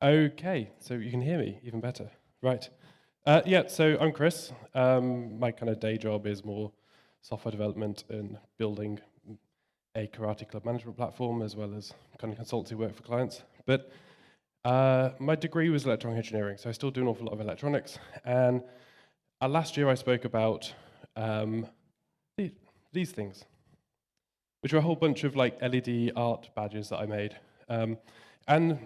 Okay, so you can hear me even better. Right. Yeah, so I'm Chris. My kind of day job is more software development and building a karate club management platform, as well as kind of consultancy work for clients. But my degree was electronic engineering, so I still do an awful lot of electronics. And last year I spoke about these things, which are a whole bunch of like LED art badges that I made. And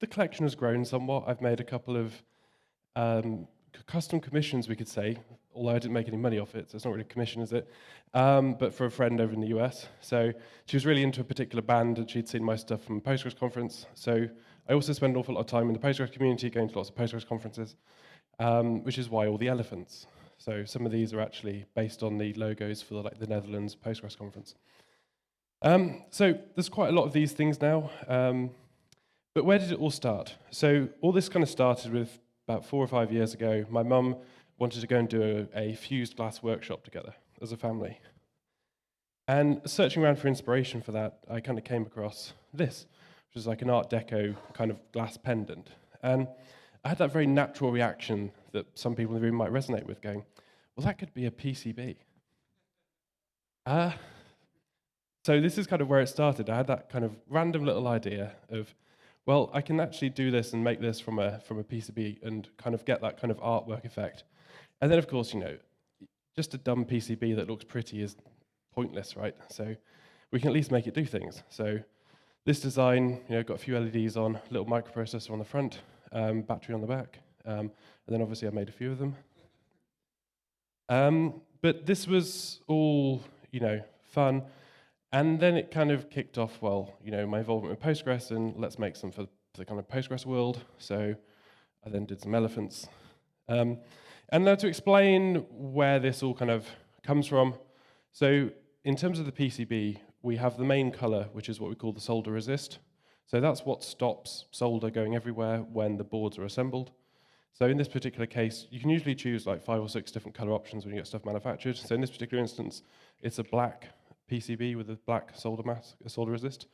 the collection has grown somewhat. I've made a couple of custom commissions, we could say, although I didn't make any money off it, so it's not really a commission, is it? But for a friend over in the US. So she was really into a particular band, and she'd seen my stuff from a Postgres conference. So I also spend an awful lot of time in the Postgres community, going to lots of Postgres conferences, which is why all the elephants. So some of these are actually based on the logos for the Netherlands Postgres conference. So there's quite a lot of these things now. But where did it all start? So all this kind of started with about 4 or 5 years ago. My mum wanted to go and do a fused glass workshop together as a family. And searching around for inspiration for that, I kind of came across this, which is like an Art Deco kind of glass pendant. And I had that very natural reaction that some people in the room might resonate with, going, well, that could be a PCB. So this is kind of where it started. I had that kind of random little idea of, well, I can actually do this and make this from a PCB and kind of get that kind of artwork effect. And then, of course, just a dumb PCB that looks pretty is pointless, right? So we can at least make it do things. So this design, got a few LEDs on, a little microprocessor on the front, battery on the back, and then obviously I made a few of them. But this was all, fun. And then it kind of kicked off, well, my involvement with Postgres, and let's make some for the kind of Postgres world. So I then did some elephants. And now to explain where this all kind of comes from. So in terms of the PCB, we have the main color, which is what we call the solder resist. So that's what stops solder going everywhere when the boards are assembled. So in this particular case, you can usually choose like 5 or 6 different color options when you get stuff manufactured. So in this particular instance, it's a black PCB with a black solder mask, a solder resist.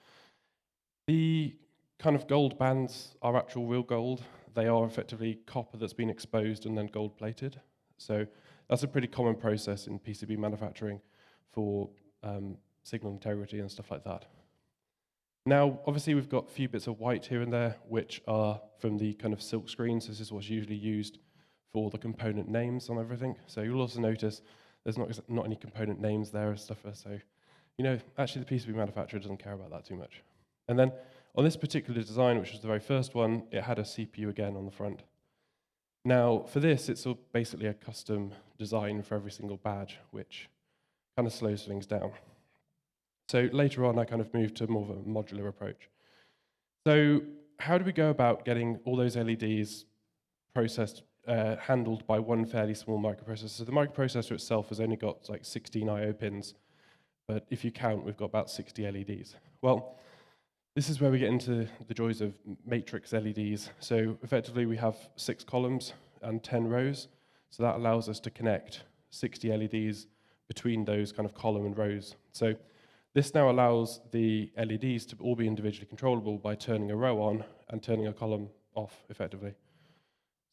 The kind of gold bands are actual real gold. They are effectively copper that's been exposed and then gold plated. So that's a pretty common process in PCB manufacturing for signal integrity and stuff like that. Now, obviously, we've got a few bits of white here and there, which are from the kind of silk screens. This is what's usually used for the component names on everything. So you'll also notice there's not any component names there and stuff. So actually the PCB manufacturer doesn't care about that too much. And then on this particular design, which was the very first one, it had a CPU again on the front. Now, for this, it's basically a custom design for every single badge, which kind of slows things down. So later on, I kind of moved to more of a modular approach. So how do we go about getting all those LEDs processed, handled by one fairly small microprocessor? So the microprocessor itself has only got like 16 I/O pins, but if you count, we've got about 60 LEDs. Well, this is where we get into the joys of matrix LEDs. So effectively, we have 6 columns and 10 rows. So that allows us to connect 60 LEDs between those kind of column and rows. So this now allows the LEDs to all be individually controllable by turning a row on and turning a column off, effectively.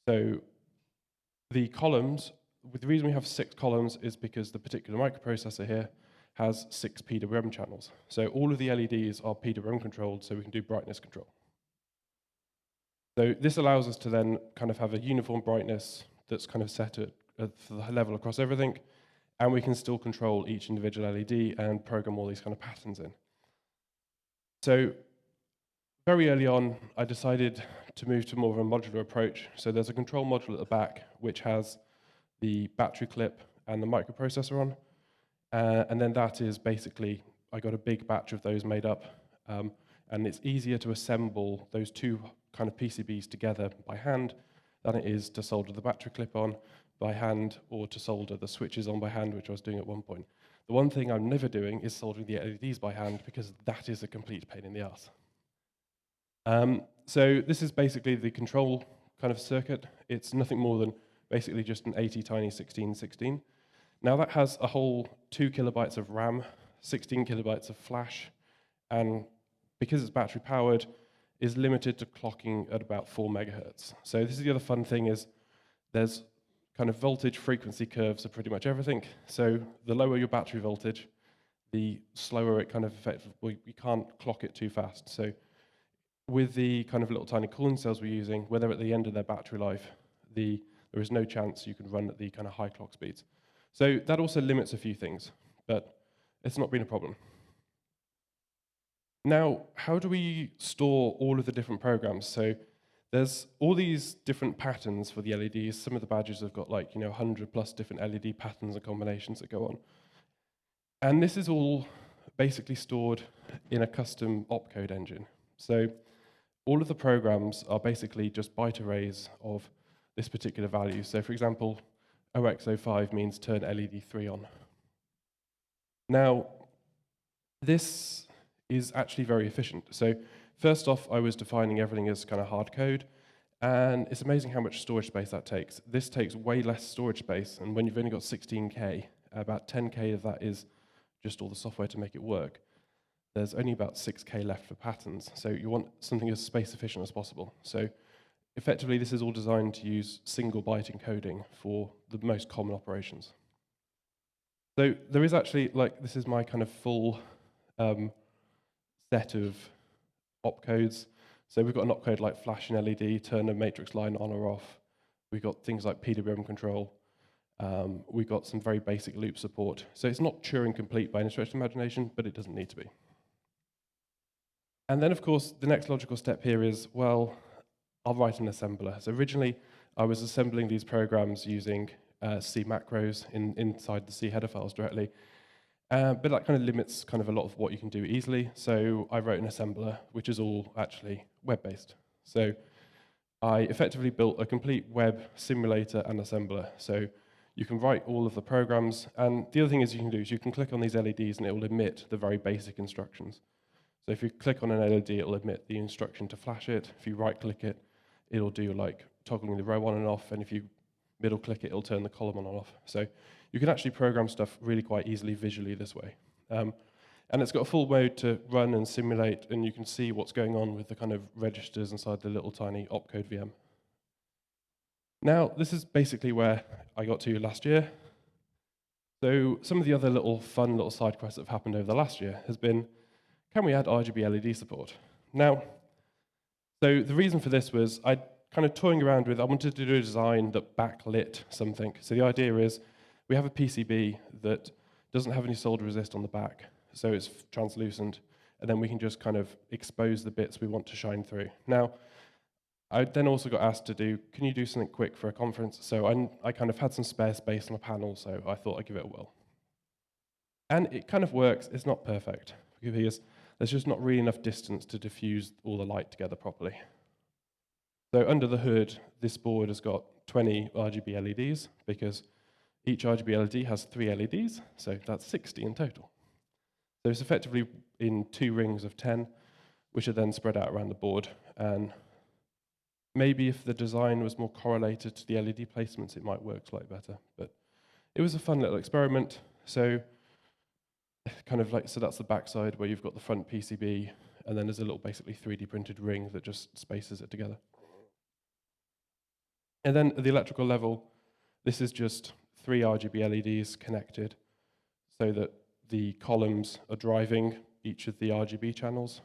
So the columns, the reason we have 6 columns is because the particular microprocessor here has 6 PWM channels. So all of the LEDs are PWM controlled, so we can do brightness control. So this allows us to then kind of have a uniform brightness that's kind of set at the level across everything, and we can still control each individual LED and program all these kind of patterns in. So very early on, I decided to move to more of a modular approach. So there's a control module at the back, which has the battery clip and the microprocessor on. And then that is basically, I got a big batch of those made up, and it's easier to assemble those 2 kind of PCBs together by hand than it is to solder the battery clip on by hand or to solder the switches on by hand, which I was doing at one point. The one thing I'm never doing is soldering the LEDs by hand, because that is a complete pain in the ass. So this is basically the control kind of circuit. It's nothing more than basically just an 80 tiny 1616. Now that has a whole 2 kilobytes of RAM, 16 kilobytes of flash, and because it's battery powered, is limited to clocking at about 4 megahertz. So this is the other fun thing is there's kind of voltage frequency curves of pretty much everything. So the lower your battery voltage, the slower it kind of affects. Well, you can't clock it too fast. So with the kind of little tiny cooling cells we're using, when they're at the end of their battery life, there is no chance you can run at the kind of high clock speeds. So that also limits a few things, but it's not been a problem. Now, how do we store all of the different programs? So there's all these different patterns for the LEDs. Some of the badges have got 100 plus different LED patterns and combinations that go on. And this is all basically stored in a custom opcode engine. So all of the programs are basically just byte arrays of this particular value. So for example, OX05 means turn LED 3 on. Now, this is actually very efficient. So first off, I was defining everything as kind of hard code, and it's amazing how much storage space that takes. This takes way less storage space, and when you've only got 16K, about 10K of that is just all the software to make it work. There's only about 6K left for patterns, so you want something as space efficient as possible. So effectively, this is all designed to use single byte encoding for the most common operations. So there is actually, this is my kind of full set of opcodes. So we've got an opcode like flash and LED, turn a matrix line on or off. We've got things like PWM control. We've got some very basic loop support. So it's not Turing complete by any stretch of imagination, but it doesn't need to be. And then, of course, the next logical step here is, well, I'll write an assembler. So originally, I was assembling these programs using C macros inside the C header files directly. But that kind of limits kind of a lot of what you can do easily. So I wrote an assembler, which is all actually web-based. So I effectively built a complete web simulator and assembler. So you can write all of the programs. And the other thing is you can do is you can click on these LEDs and it will emit the very basic instructions. So if you click on an LED, it will emit the instruction to flash it. If you right-click it, it'll do like toggling the row on and off. And if you middle-click it, it'll turn the column on and off. So you can actually program stuff really quite easily visually this way. And it's got a full mode to run and simulate, and you can see what's going on with the kind of registers inside the little tiny opcode VM. Now, this is basically where I got to last year. So some of the other fun little side quests that have happened over the last year has been, can we add RGB LED support? Now, so the reason for this was I kind of toying around with, I wanted to do a design that backlit something. So the idea is we have a PCB that doesn't have any solder resist on the back, so it's translucent, and then we can just kind of expose the bits we want to shine through. Now, I then also got asked to do, can you do something quick for a conference? So I kind of had some spare space on a panel, so I thought I'd give it a whirl. And it kind of works. It's not perfect, because there's just not really enough distance to diffuse all the light together properly. So under the hood, this board has got 20 RGB LEDs, because each RGB LED has 3 LEDs, so that's 60 in total. So it's effectively in 2 rings of 10, which are then spread out around the board. And maybe if the design was more correlated to the LED placements, it might work slightly better. But it was a fun little experiment. So kind of so that's the backside where you've got the front PCB, and then there's a little basically 3D printed ring that just spaces it together. And then at the electrical level, this is just 3 RGB LEDs connected so that the columns are driving each of the RGB channels.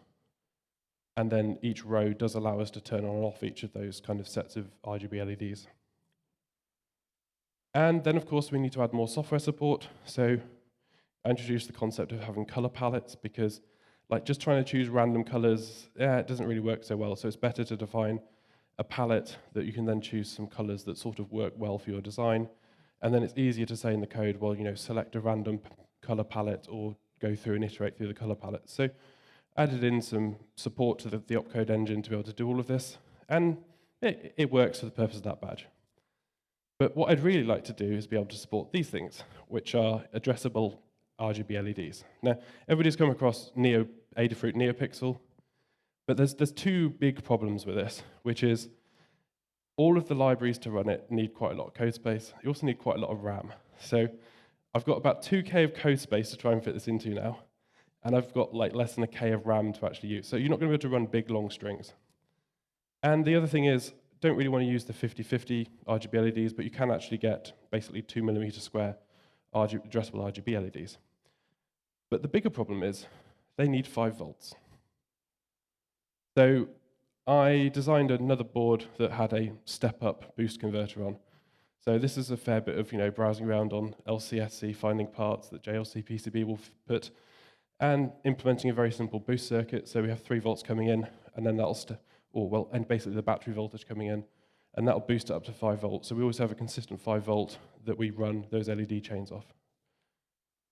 And then each row does allow us to turn on and off each of those kind of sets of RGB LEDs. And then, of course, we need to add more software support. So I introduced the concept of having color palettes, because just trying to choose random colors, it doesn't really work so well. So it's better to define a palette that you can then choose some colors that sort of work well for your design. And then it's easier to say in the code, well, select a random color palette or go through and iterate through the color palette. So added in some support to the opcode engine to be able to do all of this. And it works for the purpose of that badge. But what I'd really like to do is be able to support these things, which are addressable RGB LEDs. Now, everybody's come across Adafruit NeoPixel, but there's 2 big problems with this, which is all of the libraries to run it need quite a lot of code space. You also need quite a lot of RAM. So I've got about 2K of code space to try and fit this into now, and I've got less than a K of RAM to actually use. So you're not going to be able to run big, long strings. And the other thing is, don't really want to use the 50/50 RGB LEDs, but you can actually get basically 2mm square addressable RGB LEDs. But the bigger problem is they need 5 volts. So I designed another board that had a step-up boost converter on. So this is a fair bit of browsing around on LCSC, finding parts that JLC PCB will put, and implementing a very simple boost circuit. So we have 3 volts coming in, and then that'll and basically the battery voltage coming in, and that'll boost it up to 5 volts. So we always have a consistent 5 volt that we run those LED chains off.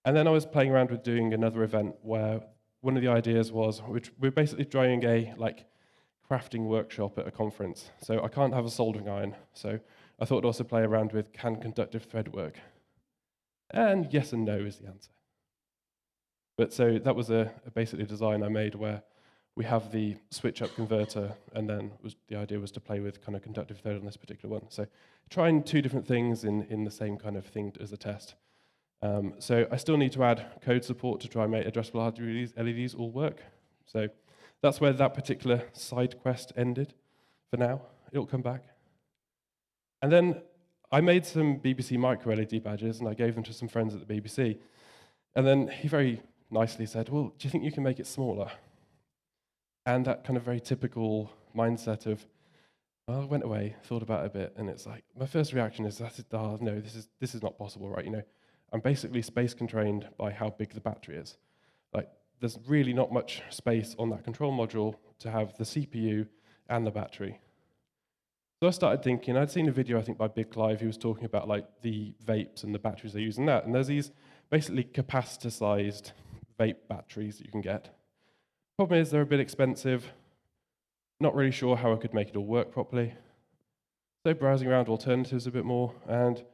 And then I was playing around with doing another event where one of the ideas was, we're basically trying a crafting workshop at a conference. So I can't have a soldering iron. So I thought I'd also play around with, can conductive thread work? And yes and no is the answer. But so that was basically a design I made where we have the switch-up converter, and then the idea was to play with kind of conductive thread on this particular one. So trying 2 different things in the same kind of thing as a test. So I still need to add code support to try and make addressable LEDs all work. So that's where that particular side quest ended for now. It'll come back. And then I made some BBC micro LED badges, and I gave them to some friends at the BBC. And then he very nicely said, well, do you think you can make it smaller? And that kind of very typical mindset of, well, I went away, thought about it a bit, and it's like, my first reaction is, no, this is not possible, right? I'm basically space constrained by how big the battery is. Like, there's really not much space on that control module to have the CPU and the battery. So I started thinking, I'd seen a video, I think, by Big Clive. He was talking about like the vapes and the batteries they use in that. And there's these basically capacitor-sized vape batteries that you can get. Problem is, they're a bit expensive. Not really sure how I could make it all work properly. So browsing around alternatives a bit more, and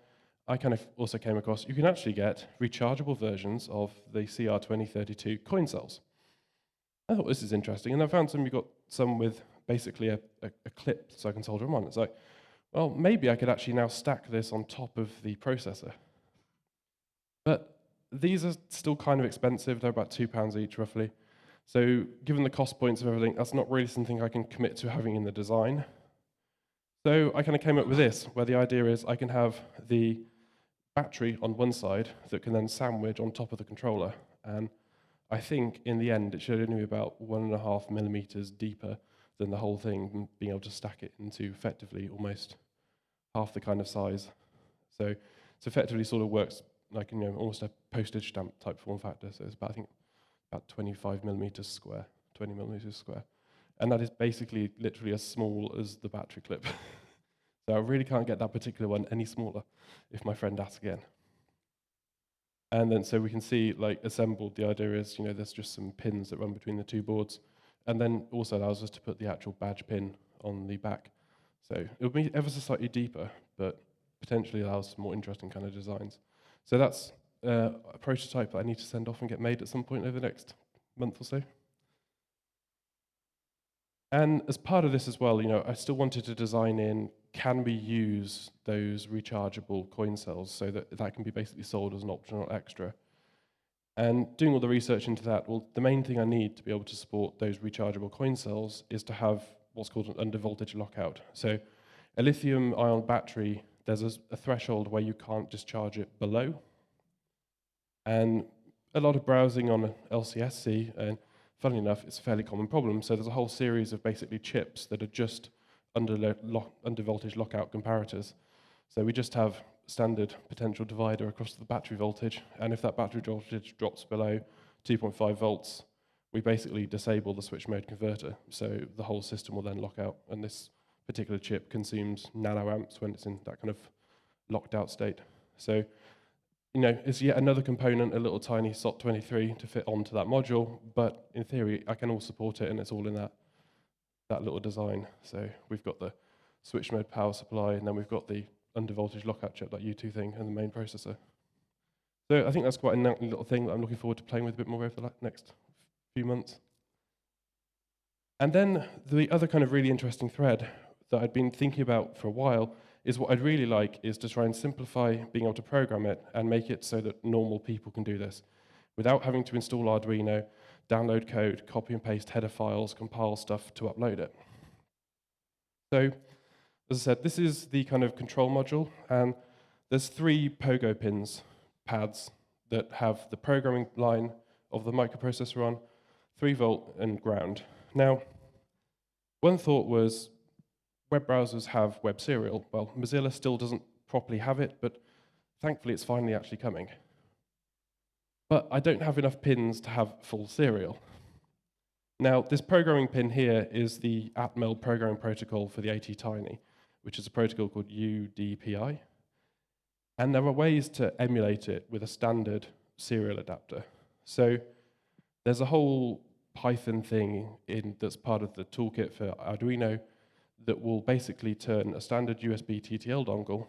I kind of also came across, you can actually get rechargeable versions of the CR2032 coin cells. I thought this is interesting, and I found you got some with basically a clip so I can solder them on. It's like, well, maybe I could actually now stack this on top of the processor. But these are still kind of expensive. They're about £2 each, roughly. So given the cost points of everything, that's not really something I can commit to having in the design. So I kind of came up with this, where the idea is I can have the battery on one side that can then sandwich on top of the controller. And I think in the end, it should only be about 1.5 millimeters deeper than the whole thing, and being able to stack it into effectively almost half the kind of size. So it effectively sort of works like almost a postage stamp type form factor. So it's about, I think, about 25 millimeters square, 20 millimeters square. And that is basically literally as small as the battery clip. So I really can't get that particular one any smaller if my friend asks again. And then so we can see, like, assembled, the idea is, there's just some pins that run between the 2 boards, and then also allows us to put the actual badge pin on the back. So it'll be ever so slightly deeper, but potentially allows more interesting kind of designs. So that's a prototype that I need to send off and get made at some point over the next month or so. And as part of this as well, I still wanted to design in, can we use those rechargeable coin cells so that can be basically sold as an optional extra? And doing all the research into that, well, the main thing I need to be able to support those rechargeable coin cells is to have what's called an under-voltage lockout. So a lithium-ion battery, there's a threshold where you can't discharge it below. And a lot of browsing on LCSC, and funnily enough, it's a fairly common problem. So there's a whole series of basically chips that are just under voltage lockout comparators. So we just have standard potential divider across the battery voltage, and if that battery voltage drops below 2.5 volts, we basically disable the switch mode converter. So the whole system will then lock out, and this particular chip consumes nanoamps when it's in that kind of locked out state. So it's yet another component, a little tiny SOT23 to fit onto that module, but in theory, I can all support it, and it's all in that little design. So we've got the switch mode power supply, and then we've got the under voltage lockout chip, that U2 thing, and the main processor. So I think that's quite a neat little thing that I'm looking forward to playing with a bit more over the next few months. And then the other kind of really interesting thread that I'd been thinking about for a while is what I'd really like is to try and simplify being able to program it and make it so that normal people can do this without having to install Arduino, download code, copy and paste header files, compile stuff to upload it. So, as I said, this is the kind of control module, and there's 3 pogo pins, pads, that have the programming line of the microprocessor on, 3 volt and ground. Now, one thought was web browsers have web serial. Well, Mozilla still doesn't properly have it, but thankfully it's finally actually coming. But I don't have enough pins to have full serial. Now, this programming pin here is the Atmel programming protocol for the AT-Tiny, which is a protocol called UDPI. And there are ways to emulate it with a standard serial adapter. So there's a whole Python thing that's part of the toolkit for Arduino that will basically turn a standard USB TTL dongle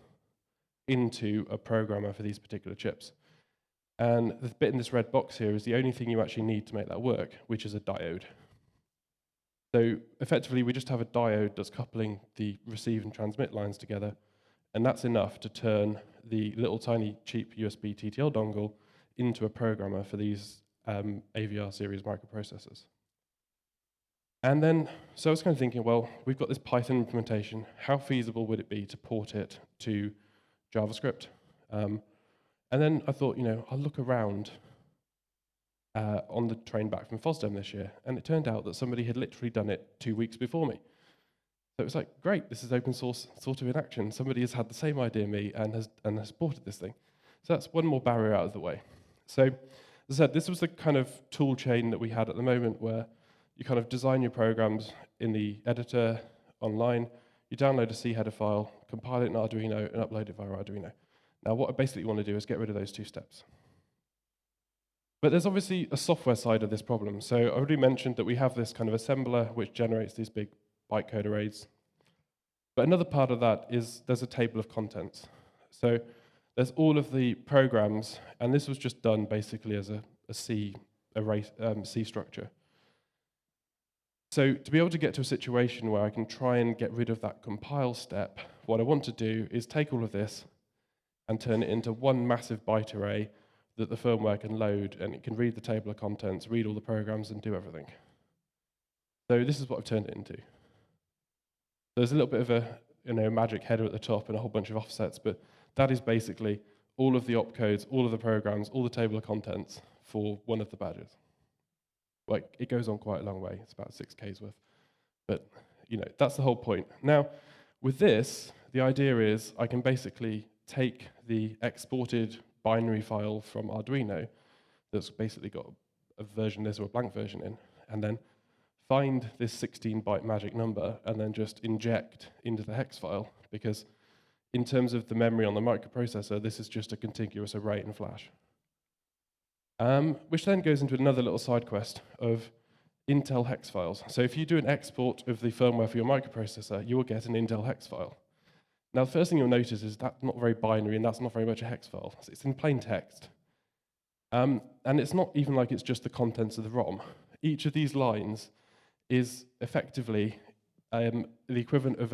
into a programmer for these particular chips. And the bit in this red box here is the only thing you actually need to make that work, which is a diode. So effectively, we just have a diode that's coupling the receive and transmit lines together, and that's enough to turn the little tiny cheap USB TTL dongle into a programmer for these AVR series microprocessors. And then, so I was kind of thinking, well, we've got this Python implementation. How feasible would it be to port it to JavaScript? And then I thought, I'll look around on the train back from FOSDEM this year, and it turned out that somebody had literally done it 2 weeks before me. So it was like, great, this is open source sort of in action. Somebody has had the same idea as me and has ported this thing. So that's one more barrier out of the way. So as I said, this was the kind of tool chain that we had at the moment where you kind of design your programs in the editor online, you download a C header file, compile it in Arduino, and upload it via Arduino. Now, what I basically want to do is get rid of those 2 steps. But there's obviously a software side of this problem. So I already mentioned that we have this kind of assembler which generates these big bytecode arrays. But another part of that is there's a table of contents. So there's all of the programs, and this was just done basically as a C array, C structure. So to be able to get to a situation where I can try and get rid of that compile step, what I want to do is take all of this and turn it into one massive byte array that the firmware can load, and it can read the table of contents, read all the programs, and do everything. So this is what I've turned it into. There's a little bit of a magic header at the top and a whole bunch of offsets, but that is basically all of the opcodes, all of the programs, all the table of contents for one of the badges. Like, it goes on quite a long way. It's about 6K's worth. But, that's the whole point. Now, with this, the idea is I can basically take the exported binary file from Arduino that's basically got a version this or a blank version in, and then find this 16-byte magic number and then just inject into the hex file, because in terms of the memory on the microprocessor, this is just a contiguous array in Flash. Which then goes into another little side quest of Intel hex files. So if you do an export of the firmware for your microprocessor, you will get an Intel hex file. Now, the first thing you'll notice is that's not very binary, and that's not very much a hex file. It's in plain text. And it's not even like it's just the contents of the ROM. Each of these lines is effectively the equivalent of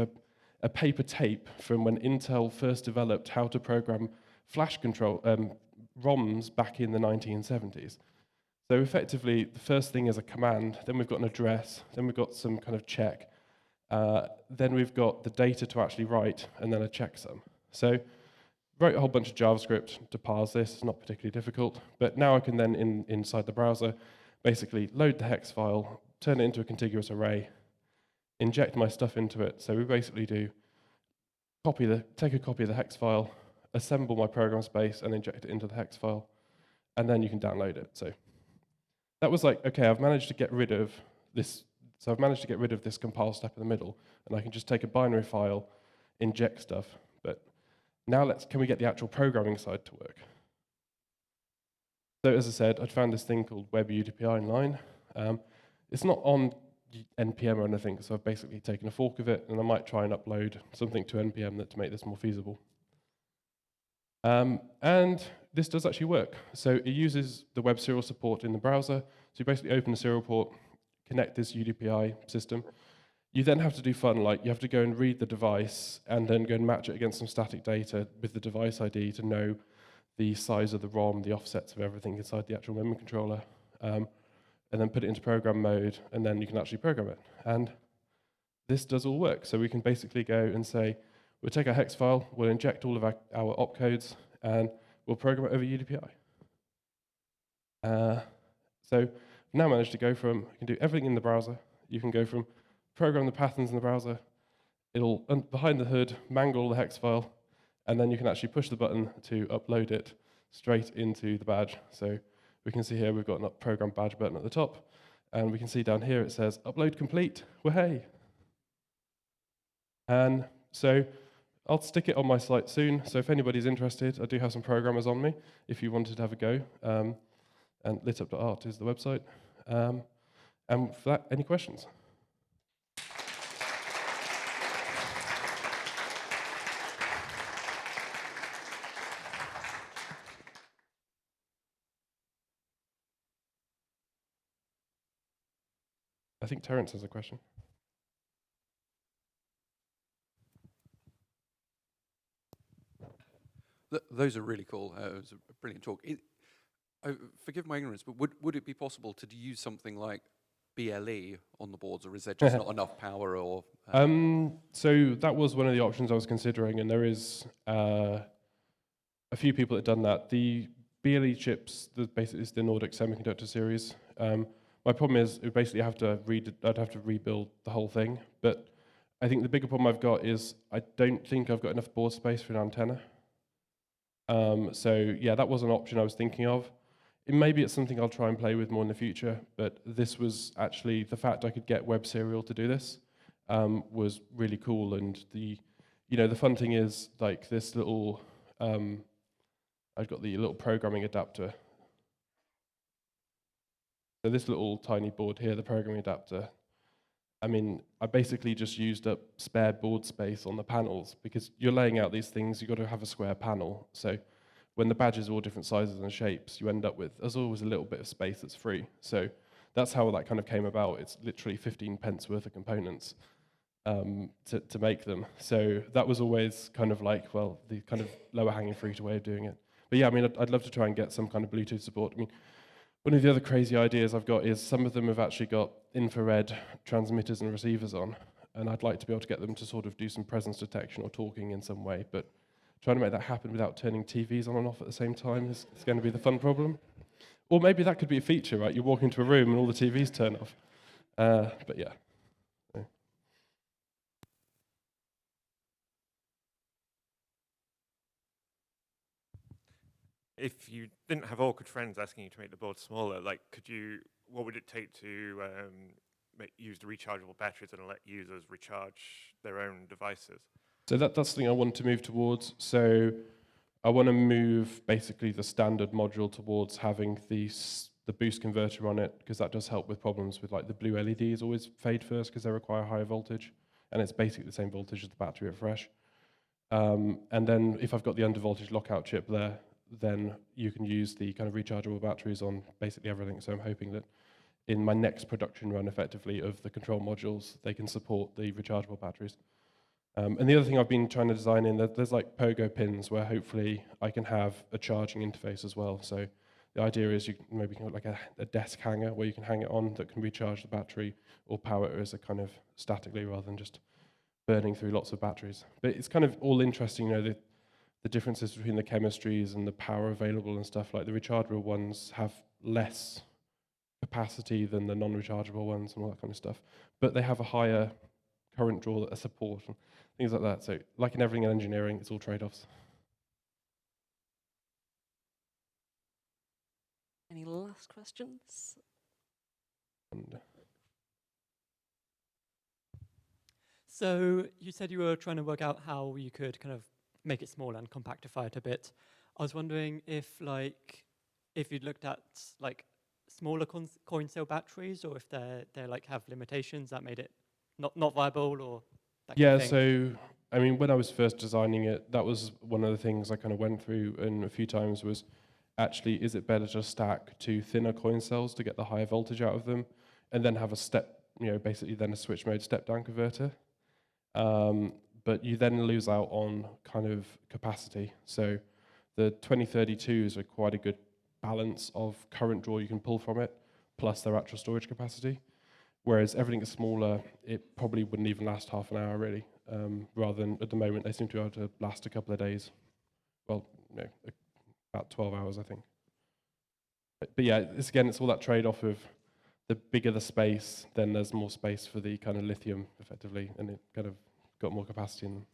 a paper tape from when Intel first developed how to program flash control ROMs back in the 1970s. So effectively, the first thing is a command, then we've got an address, then we've got some kind of check, then we've got the data to actually write, and then a checksum. So wrote a whole bunch of JavaScript to parse this. It's not particularly difficult, but now I can then, inside the browser, basically load the hex file, turn it into a contiguous array, inject my stuff into it. So we basically do take a copy of the hex file, assemble my program space, and inject it into the hex file, and then you can download it. So that was like, okay, I've managed to get rid of this. So I've managed to get rid of this compile step in the middle, and I can just take a binary file, inject stuff. But now can we get the actual programming side to work? So as I said, I'd found this thing called Web UDPI Inline. It's not on NPM or anything, so I've basically taken a fork of it, and I might try and upload something to NPM to make this more feasible. And this does actually work. So it uses the web serial support in the browser. So you basically open the serial port, connect this UDPI system. You then have to do fun, like you have to go and read the device and then go and match it against some static data with the device ID to know the size of the ROM, the offsets of everything inside the actual memory controller, and then put it into program mode, and then you can actually program it. And this does all work. So we can basically go and say, we'll take our hex file, we'll inject all of our opcodes, and we'll program it over UDPI. So we've now managed to go from, you can do everything in the browser. You can go from program the patterns in the browser, it'll, behind the hood, mangle the hex file, and then you can actually push the button to upload it straight into the badge. So we can see here we've got a program badge button at the top, and we can see down here it says upload complete, wahey. And so I'll stick it on my site soon, so if anybody's interested, I do have some programmers on me, if you wanted to have a go. And litup.art is the website. And for that, any questions? I think Terence has a question. Those are really cool. It was a brilliant talk. Forgive my ignorance, but would it be possible to use something like BLE on the boards, or is there just not enough power? Or so that was one of the options I was considering, and there is a few people that have done that. The BLE chips, basically is the Nordic Semiconductor series. My problem is I'd have to rebuild the whole thing, but I think the bigger problem I've got is I don't think I've got enough board space for an antenna. So yeah, that was an option I was thinking of. Maybe it's something I'll try and play with more in the future, but this was actually, the fact I could get Web Serial to do this was really cool. And the fun thing is, like, this little, I've got the little programming adapter. So this little tiny board here, the programming adapter, I mean, I basically just used up spare board space on the panels, because you're laying out these things, you've got to have a square panel. So when the badges are all different sizes and shapes, you end up with, there's always a little bit of space that's free. So that's how that kind of came about. It's literally 15 pence worth of components to make them. So that was always kind of like, well, the kind of lower hanging fruit way of doing it. But yeah, I mean, I'd love to try and get some kind of Bluetooth support. I mean, one of the other crazy ideas I've got is some of them have actually got infrared transmitters and receivers on, and I'd like to be able to get them to sort of do some presence detection or talking in some way, but trying to make that happen without turning TVs on and off at the same time is going to be the fun problem. Or maybe that could be a feature, right? You walk into a room and all the TVs turn off. But yeah. If you didn't have awkward friends asking you to make the board smaller, like, what would it take to use the rechargeable batteries and let users recharge their own devices? So that's something I want to move towards. So I want to move basically the standard module towards having the boost converter on it, because that does help with problems with, like, the blue LEDs always fade first because they require higher voltage, and it's basically the same voltage as the battery refresh. And then if I've got the undervoltage lockout chip there, then you can use the kind of rechargeable batteries on basically everything. So I'm hoping that in my next production run, effectively, of the control modules, they can support the rechargeable batteries. And the other thing I've been trying to design in, there's like pogo pins where hopefully I can have a charging interface as well. So the idea is you maybe can have like a desk hanger where you can hang it on that can recharge the battery or power it as a kind of statically rather than just burning through lots of batteries. But it's kind of all interesting, the differences between the chemistries and the power available and stuff. Like the rechargeable ones have less capacity than the non-rechargeable ones and all that kind of stuff, but they have a higher current draw, a support, and things like that. So like in everything in engineering, it's all trade-offs. Any last questions? So you said you were trying to work out how you could kind of make it small and compactify it a bit. I was wondering if you'd looked at like smaller coin cell batteries, or if they like have limitations that made it not viable, or that kind of thing. So I mean, when I was first designing it, that was one of the things I kind of went through and a few times was, actually, is it better to stack two thinner coin cells to get the higher voltage out of them, and then have a step, basically then a switch mode step down converter? But you then lose out on kind of capacity. So the 2032s are quite a good balance of current draw you can pull from it, plus their actual storage capacity. Whereas everything is smaller, it probably wouldn't even last half an hour really, rather than at the moment they seem to be able to last a couple of days. Well, no, about 12 hours, I think. But yeah, it's all that trade-off of the bigger the space, then there's more space for the kind of lithium, effectively, and it kind of got more capacity in